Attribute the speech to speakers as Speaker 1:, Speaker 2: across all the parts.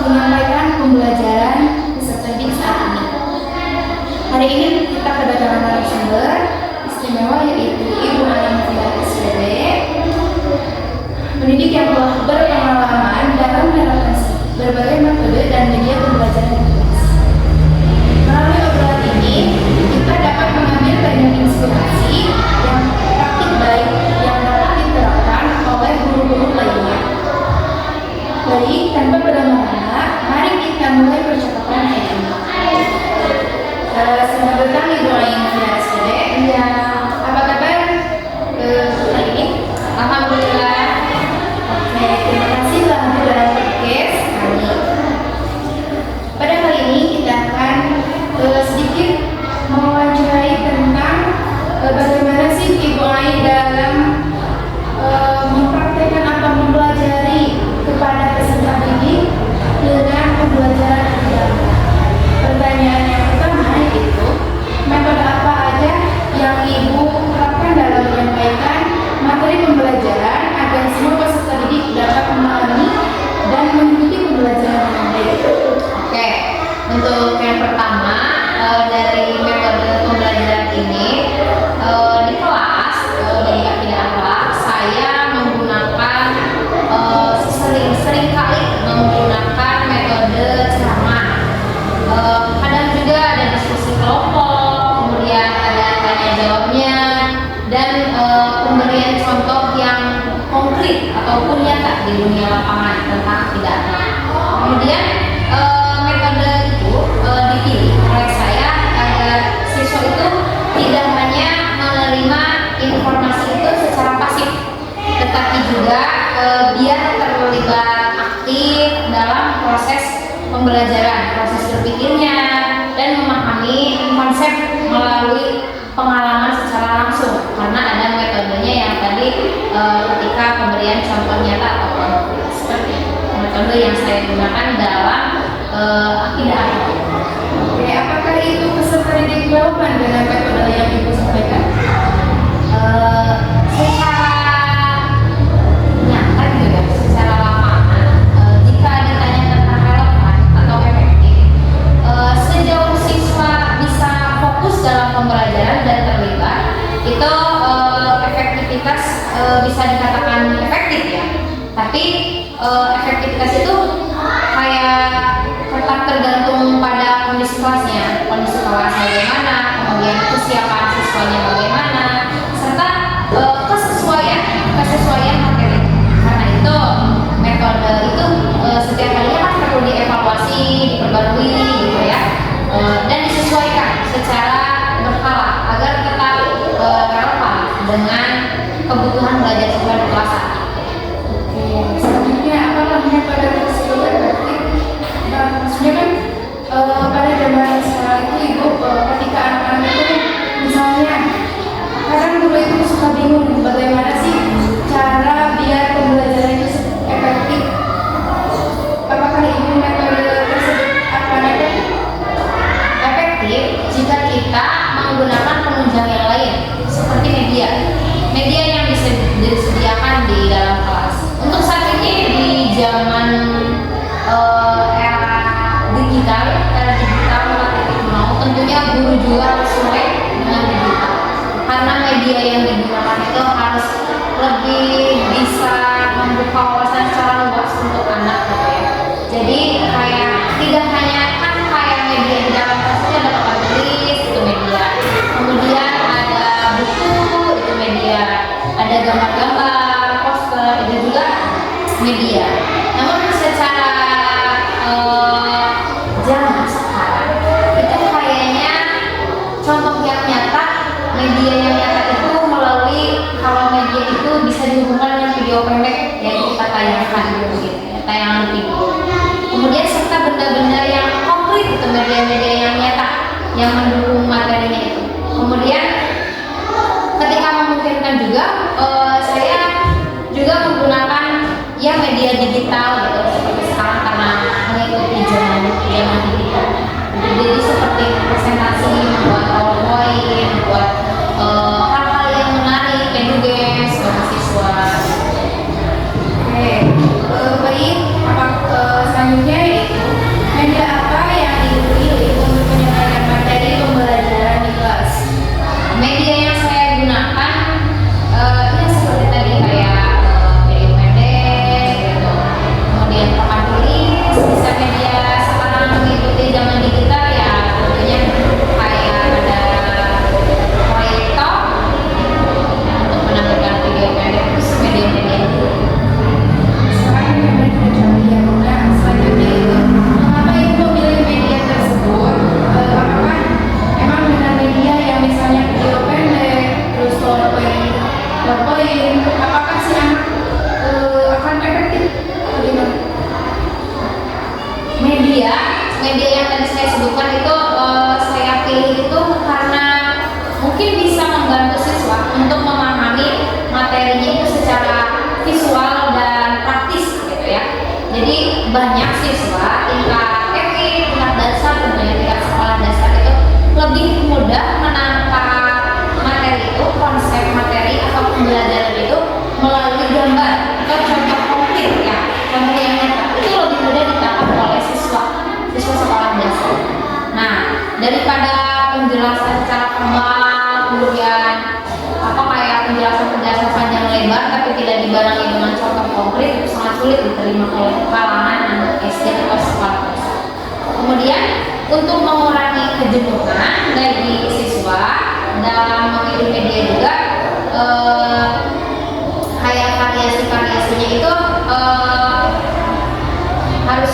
Speaker 1: menyampaikan pembelajaran peserta didik saat ini. Hari ini kita kedatangan narasumber istimewa yaitu Ibu Ana Mufidah SPD, pendidik yang telah berpengalaman dalam menerapkan berbagai metode dan media pembelajaran di kelas. Melalui obrolan ini, kita dapat mengambil banyak inspirasi yang praktik baik yang dapat diterapkan oleh guru-guru lainnya. Baik, tanpa berlama-lama, mari kita mulai percakapan hari ini. Selamat datang Ibu Ana Mufidah SPD. Ya, apa kabar hari ini? Alhamdulillah. Oke, terima kasih telah hadir dalam podcast kami. Pada kali ini kita akan sedikit mewawancarai tentang bagaimana sih Ibu Ai dalam mempraktekkan atau mempelajari kepada peserta didik dengan pembelajaran agama. Pertanyaan yang pertama itu, metode apa aja yang Ibu terapkan dalam menyampaikan materi pembelajaran agar semua peserta didik dapat memahami dan mengikuti pembelajaran dengan baik?
Speaker 2: Oke, untuk yang pertama dari metode pembelajaran ini di kelas dari Akidah Akhlak saya menggunakan sering kali menggunakan metode ceramah. Kadang juga ada diskusi kelompok, kemudian ada tanya jawabnya dan pemberian contoh yang konkret ataupun nyata di dunia lapangan tentang akidah akhlak. Kemudian metode itu dipilih oleh saya agar siswa itu tidak hanya menerima informasi itu secara pasif, tetapi juga biar terlibat aktif dalam proses pembelajaran, proses berpikirnya, dan memahami konsep melalui pengalaman secara langsung, karena ada metodenya yang tadi ketika pemberian contoh nyata atau konkret. Seperti metode yang saya gunakan dalam akidah akhlak.
Speaker 1: Oke, apakah itu peserta didik relevan dengan metode yang Ibu sampaikan?
Speaker 2: Secara nyata gitu ya, secara lapangan, jika ditanya tentang relevan atau efektif, sejauh siswa bisa fokus dalam pembelajaran dan terlibat, itu efektivitas bisa dikatakan efektif ya. Tapi efektivitas itu kayak tetap tergantung pada kondisi kelasnya, kondisi kelas bagaimana, kemudian kesiapan siswanya bagaimana, serta kesesuaian materi. Karena itu metode itu setiap kalinya kan perlu dievaluasi, diperbarui gitu ya, dan disesuaikan secara berkala agar tetap relevan dengan kebutuhan belajar siswa di kelas.
Speaker 1: Selanjutnya, apakah metode tersebut efektif? Maksudnya kan pada zaman sekarang itu Ibu, ketika anak-anak itu misalnya kadang guru itu suka bingung bagaimana sih cara biar pembelajaran itu efektif. Apakah Ibu metode tersebut akan efektif?
Speaker 2: Efektif jika kita menggunakan penunjang yang lain seperti media yang bisa disediakan di dalam kelas. Untuk saat ini di zaman era digital 4.0, tentunya guru juga harus mulai dengan digital, karena media yang digunakan itu harus lebih bisa membuka wawasan secara luas untuk anak gitu ya. Jadi kayak tidak hanya kan kayak media di dalam kelas itu ada papan tulis, itu media, kemudian ada buku, itu media, ada gambar-gambar, poster, itu juga media. Namun secara zaman sekarang itu kayaknya contoh yang nyata, media yang nyata itu melalui, kalau media itu bisa dihubungkan dengan video pendek yang kita tayangkan gitu ya, tayangan video. Kemudian serta benda-benda yang konkret, itu media-media yang nyata yang mendukung materinya itu. Kemudian ketika memungkinkan juga saya juga menggunakan ya media digital gitu seperti sekarang karena mengikuti zaman digital. Jadi seperti presentasi, membuat PowerPoint, membuat hal-hal yang menarik, eduges bagi siswa.
Speaker 1: Oke, baik. Selanjutnya
Speaker 2: media yang tadi saya sebutkan itu saya pilih itu karena mungkin bisa membantu siswa untuk memahami materinya itu secara visual dan praktis gitu ya. Jadi banyak siswa tingkat TK, tingkat dasar tentunya tingkat sekolah dasar itu lebih mudah menangkap materi itu, konsep materi atau pembelajaran itu melalui gambar atau contoh konkret ya. Contoh yang nyata itu lebih mudah ditangkap oleh siswa sekolah dasar. Nah, daripada penjelasan secara verbal, kemudian kayak penjelasan panjang lebar tapi tidak dibarengi dengan contoh konkret, itu sangat sulit diterima oleh kalangan anak SD atau sekolah dasar. Kemudian untuk mengurangi kejenuhan bagi siswa dalam memilih media juga kayak variasinya itu harus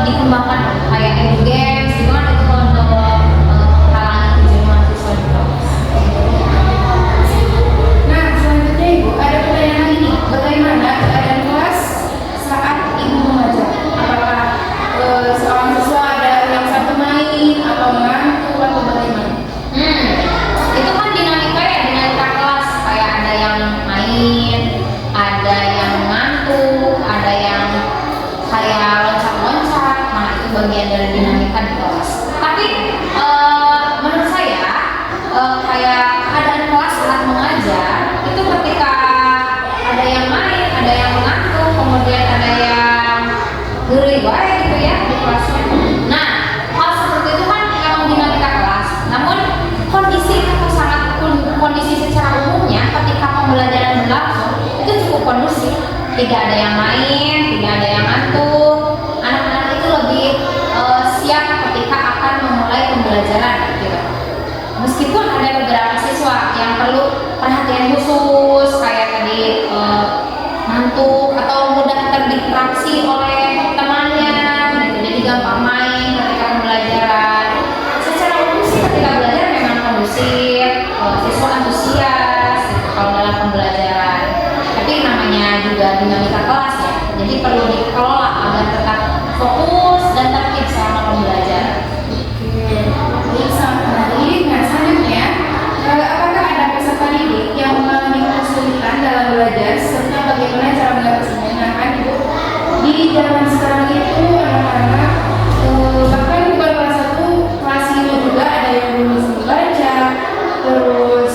Speaker 2: dikembangkan kayak edu games gitu kan, itu untuk menghalangi kejenuhan siswa juga.
Speaker 1: Nah, selanjutnya Ibu, ada pertanyaan lagi nih. Bagaimana keadaan kelas saat Ibu mengajar? Apakah seorang siswa ada yang satu main atau mengantuk atau bagaimana?
Speaker 2: Itu kan dinamika ya, dinamika kelas, kayak ada yang main, ada yang ngantuk, ada yang kayak loncat-loncat. Nah, itu bagian dari dinamika di kelas. Tapi menurut saya kayak keadaan kelas saat mengajar itu ketika ada yang main, ada yang mengantuk, kemudian ada yang geriwai gitu ya di kelasnya. Nah, hal seperti itu kan memang dinamika kelas. Namun kondisi secara umumnya ketika pembelajaran berlangsung itu cukup kondusif. Tidak ada yang main, tidak ada yang ngantuk. Anak-anak itu lebih siap ketika akan memulai pembelajaran gitu. Meskipun ada beberapa siswa yang perlu perhatian khusus kayak tadi ngantuk atau mudah terdistraksi oleh temannya gitu. Jadi gampang main ketika pembelajaran. Secara umum sih ketika belajar memang kondusif, siswa antusias gitu kalau dalam pembelajaran. Tapi namanya juga dinamika kelas ya, jadi perlu dikelola agar tetap fokus dan tertib selama pembelajaran.
Speaker 1: Oke, sangat menarik. Nah, selanjutnya, apakah ada peserta didik yang mengalami kesulitan dalam belajar serta bagaimana cara mengatasinya? Nah, kan Ibu, di zaman sekarang itu anak-anak bahkan bukan kelas 1, kelas 5 juga ada yang belum bisa membaca, terus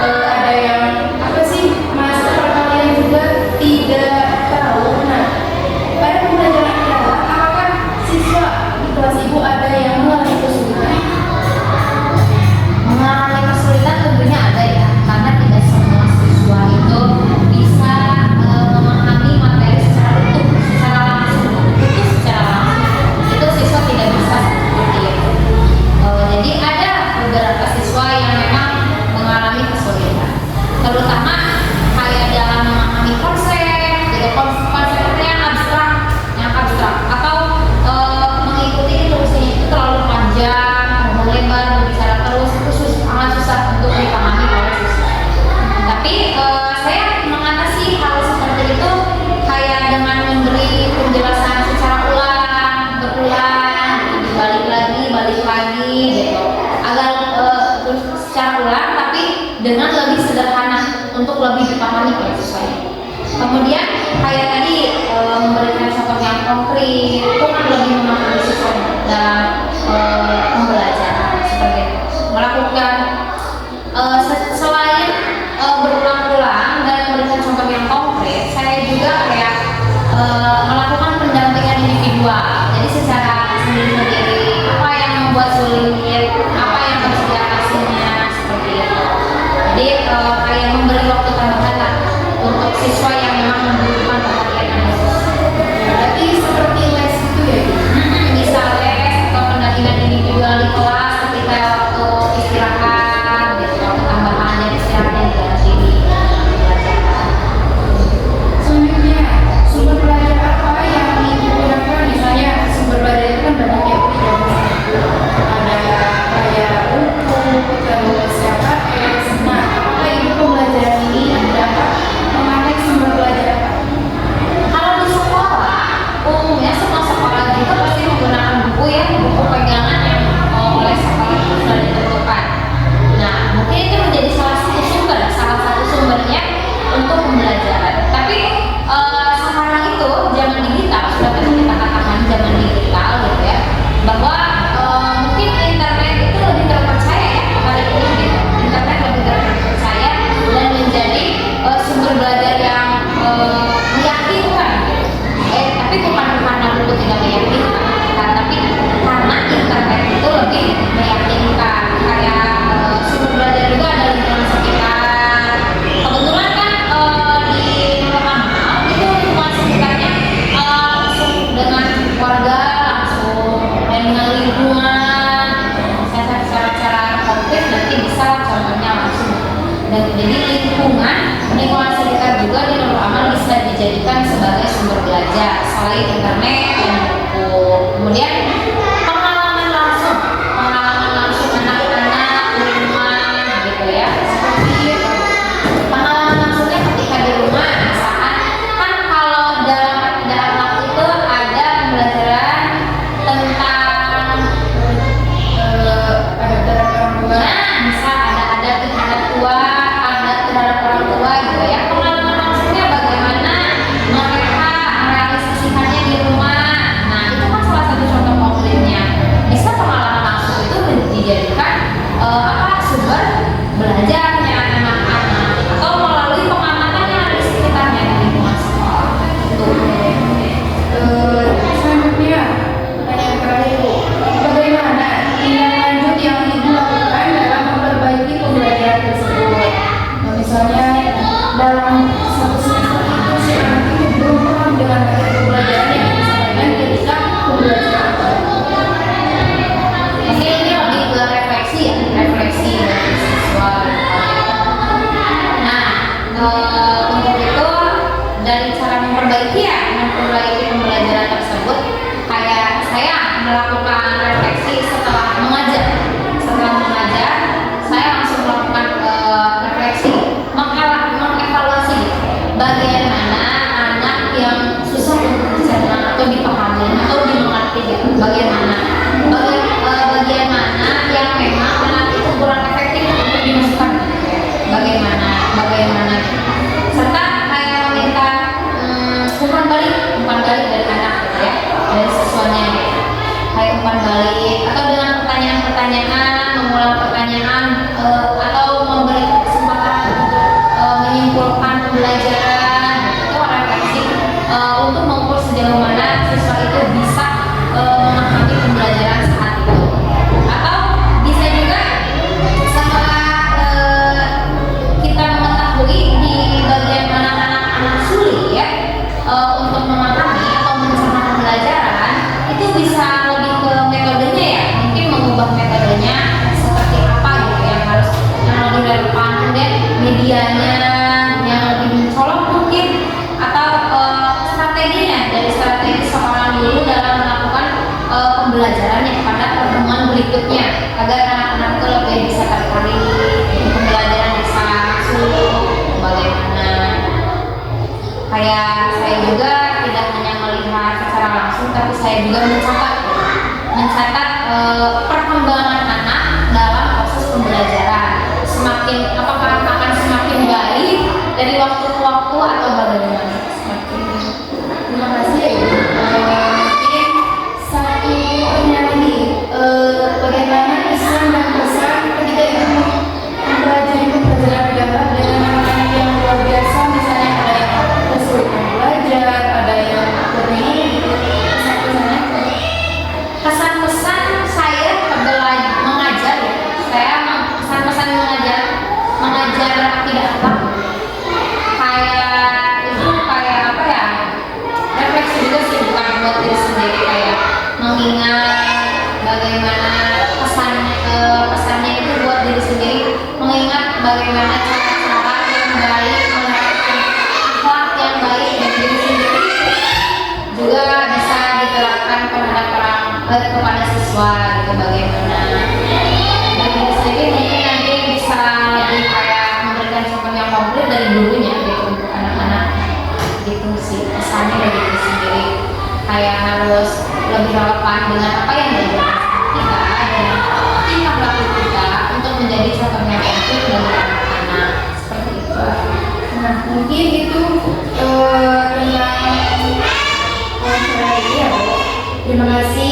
Speaker 1: ada yang apa sih, master kalian juga tidak tahu. Nah, pada pembelajaran dalam, apakah siswa di kelas Ibu ada yang mengalami kesulitan?
Speaker 2: Mengalami kesulitan tentunya ada ya, karena tidak semua siswa itu bisa memahami materi secara utuh, secara langsung. Itu siswa tidak bisa seperti itu. Jadi ada beberapa siswa yang memang mengalami kesulitan, terutama kayak dalam memahami konsep, gitu, konsepnya yang abstrak, atau mengikuti instruksinya itu terlalu panjang, ngomong lebar, berbicara terus, itu sangat susah untuk dipahami oleh siswa. Tapi saya mengatasi hal seperti itu kayak dengan memberi penjelasan secara berulang, gitu, balik lagi, gitu, agar secara ulang tapi dengan lebih sederhana untuk lebih dipahami oleh siswa. Kemudian kayak tadi memberikan contoh yang konkret itu kan lebih memahami siswa dalam pembelajaran seperti itu. Melakukan selain berulang-ulang dan memberikan contoh yang konkret, saya juga kayak melakukan pendampingan individual. Jadi secara sendiri-sendiri, apa yang membuat sulit, apa yang harus diatasinya, seperti itu. Jadi kayak memberi waktu tambahan lah untuk siswa yang memang membutuhkan perhatian khusus.
Speaker 1: Berarti seperti les itu ya?
Speaker 2: buku ya, buku pegangan yang oleh sekolah itu sudah ditentukan. Nah, mungkin itu menjadi salah satu sumbernya untuk pembelajaran. Tapi sekarang itu zaman digital, sudah kita katakan zaman digital gitu ya, bahwa mungkin internet itu lebih terpercaya ya kali ini gitu. Internet lebih terpercaya dan menjadi sumber belajar yang meyakinkan gitu. Tapi bukan karena buku tidak meyakinkan, tapi karena internet itu lebih meyakinkan. Kayak sumber belajar itu ada lingkungan sekitar. Kebetulan kan di Nurul Amal itu lingkungan sekitarnya langsung dengan warga, langsung dan dengan lingkungan. Saya secara konkret nanti bisa contohnya langsung. Dan jadi lingkungan sekitar juga di Nurul Amal bisa dijadikan sebagai sumber belajar selain internet dan buku. Kemudian pengalaman langsung anak-anak di rumah gitu ya. Pengalaman langsungnya ketika di rumah, misalkan kan kalau dalam waktu itu ada pembelajaran tentang misal ada adat terhadap orang tua gitu ya. Pengalaman langsungnya bagaimana mereka merealisasikannya di rumah. Nah, itu kan salah satu contoh konkretnya. Bisa pengalaman langsung itu dijadikan sumber belajarnya anak-anak atau melalui pengamatan yang ada di sekitarnya di lingkungan sekolah. Itu.
Speaker 1: Selanjutnya, pertanyaan terakhir, Bu. Bagaimana tindak lanjut yang Ibu lakukan dalam memperbaiki pembelajaran tersebut? Nah, misalnya dalam satu semester itu si anak itu belum paham dengan materi pembelajaran yang disampaikan ketika pembelajaran.
Speaker 2: Mungkin ini lebih ke refleksi ya, refleksi dari siswa. Nah, untuk itu dari cara memperbaiki pembelajaran tersebut, kayak saya melakukan refleksi setelah mengajar. Saya langsung melakukan refleksi, mengevaluasi bagian mana anak yang susah untuk dicerna atau dipahami atau dimengerti gitu. Bagian mana yang memang anak itu kurang efektif untuk dimasukkan gitu ya. Bagaimana serta kayak meminta umpan balik dari anak gitu ya, dari siswanya gitu. Kayak umpan balik atau dengan pertanyaan, mengulang pertanyaan atau memberi kesempatan untuk menyimpulkan pembelajaran. Itu refleksi untuk mengukur sejauh mana siswa itu bisa memahami pembelajaran saat itu. Atau bisa juga setelah kita mengetahui di bagian mana anak-anak sulit ya untuk memahami atau mencerna pembelajaran, itu bisa lebih ke metodenya ya, mungkin mengubah metodenya seperti apa gitu yang lebih relevan, dan medianya yang lebih mencolok mungkin, atau strateginya dari strategi seorang guru dalam melakukan pembelajarannya pada pertemuan berikutnya agar anak-anak itu lebih bisa tertarik pembelajaran, bisa masuk bagaimana. Kayak saya juga tidak hanya melihat secara langsung, tapi saya juga mencatat perkembangan anak dalam proses pembelajaran. Apakah akan semakin baik dari waktu ke waktu atau bagaimana?
Speaker 1: Terima kasih ya Ibu. Mungkin satu pertanyaan lagi, bagaimana kesan dan pesan ketika Ibu mempelajari pembelajaran dalam dengan anak-anak yang luar biasa, misalnya ada yang kesulitan belajar, ada yang berminat gitu, kesan-kesannya?
Speaker 2: Pesan-pesan saya mengajar ya. Pesan-pesan mengajar tidak apa. Kayak apa ya? Refleksi juga sih, bukan buat diri sendiri, kayak mengingat bagaimana pesannya itu buat diri sendiri, mengingat bagaimana cara-cara yang baik, menerapkan akhlak yang baik dari diri sendiri juga bisa diterapkan kepada siswa gitu. Bagaimana dari diri sendiri mungkin nanti bisa lebih kayak memberikan contoh yang konkret dari gurunya gitu untuk anak-anak gitu sih. Pesannya dari diri sendiri kayak harus lebih relevan dengan apa yang diajarkan kita dan tingkah laku kita untuk menjadi contoh yang baik bagi anak-anak seperti itu.
Speaker 1: Nah, mungkin itu tentang wawancara ini ya, Bu. Terima kasih